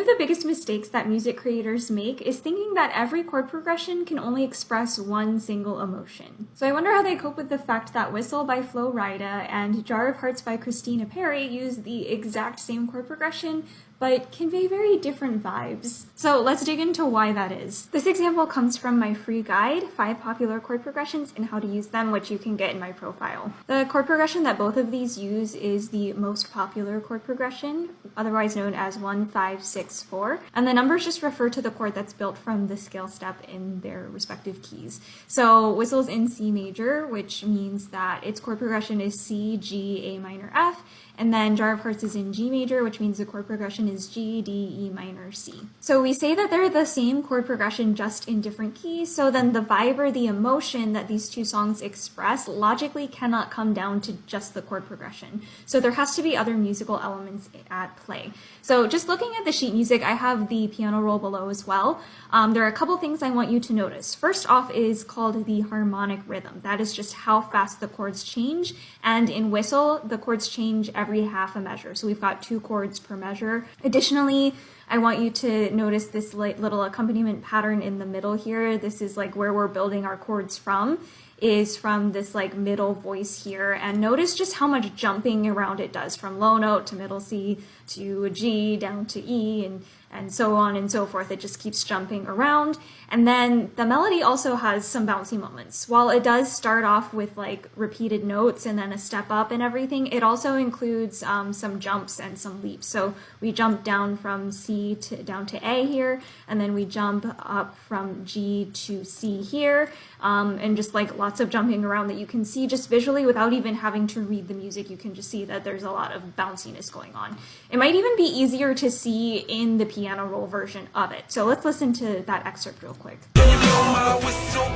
One of the biggest mistakes that music creators make is thinking that every chord progression can only express one single emotion. So I wonder how they cope with the fact that Whistle by Flo Rida and Jar of Hearts by Christina Perri use the exact same chord progression, but convey very different vibes. So let's dig into why that is. This example comes from my free guide, 5 popular chord progressions and how to use them, which you can get in my profile. The chord progression that both of these use is the most popular chord progression, otherwise known as 1, 5, 6, 4. And the numbers just refer to the chord that's built from the scale step in their respective keys. So Whistle's in C major, which means that its chord progression is C, G, A minor, F. And then Jar of Hearts is in G major, which means the chord progression is G, D, E minor, C. So we say that they're the same chord progression just in different keys, so then the vibe or the emotion that these two songs express logically cannot come down to just the chord progression. So there has to be other musical elements at play. So just looking at the sheet music, I have the piano roll below as well. There are a couple things I want you to notice. First off is called the harmonic rhythm. That is just how fast the chords change. And in Whistle, the chords change every half a measure. So we've got 2 chords per measure. Additionally, I want you to notice this little accompaniment pattern in the middle here. This is like where we're building our chords from, is from this like middle voice here. And notice just how much jumping around it does, from low note to middle C to a G down to E and so on and so forth. It just keeps jumping around. And then the melody also has some bouncy moments. While it does start off with like repeated notes and then a step up and everything, it also includes some jumps and some leaps. So we jump down from C down to A here, and then we jump up from G to C here, and just like lots of jumping around that you can see just visually without even having to read the music. You can just see that there's a lot of bounciness going on. It might even be easier to see in the piano roll version of it. So let's listen to that excerpt real quick. Whistle,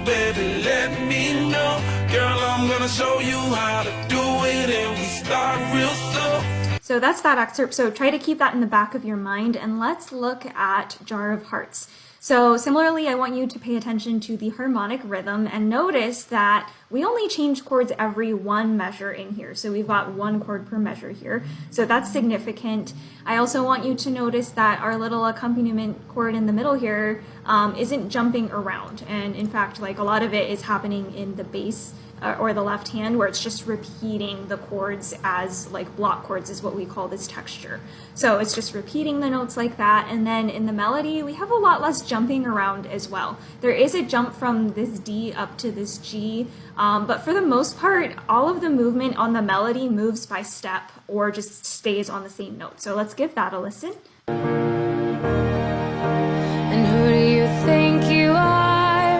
baby, let me know. Girl, I'm gonna show you how to do it, and we start real slow. So that's that excerpt. So try to keep that in the back of your mind, and let's look at Jar of Hearts. So similarly, I want you to pay attention to the harmonic rhythm and notice that we only change chords every 1 measure in here. So we've got 1 chord per measure here. So that's significant. I also want you to notice that our little accompaniment chord in the middle here isn't jumping around. And in fact, like a lot of it is happening in the bass or the left hand, where it's just repeating the chords as like block chords is what we call this texture. So it's just repeating the notes like that. And then in the melody, we have a lot less jumping around as well. There is a jump from this D up to this G, but for the most part, all of the movement on the melody moves by step or just stays on the same note. So let's give that a listen. And who do you think you are,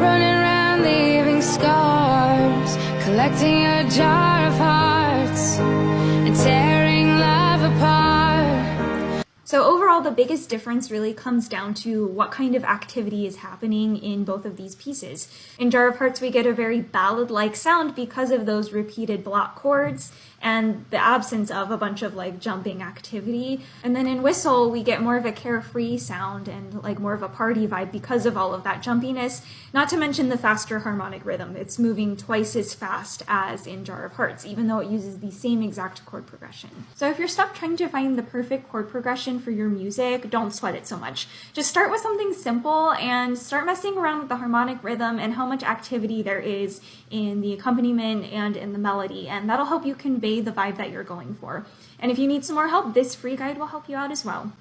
running around leaving scars, collecting a jar of hearts and tearing love apart? So overall, the biggest difference really comes down to what kind of activity is happening in both of these pieces. In Jar of Hearts, we get a very ballad-like sound because of those repeated block chords and the absence of a bunch of like jumping activity. And then in Whistle, we get more of a carefree sound and like more of a party vibe because of all of that jumpiness, not to mention the faster harmonic rhythm. It's moving twice as fast as in Jar of Hearts, even though it uses the same exact chord progression. So if you're stuck trying to find the perfect chord progression for your music, don't sweat it so much. Just start with something simple and start messing around with the harmonic rhythm and how much activity there is in the accompaniment and in the melody, and that'll help you convey the vibe that you're going for. And if you need some more help, this free guide will help you out as well.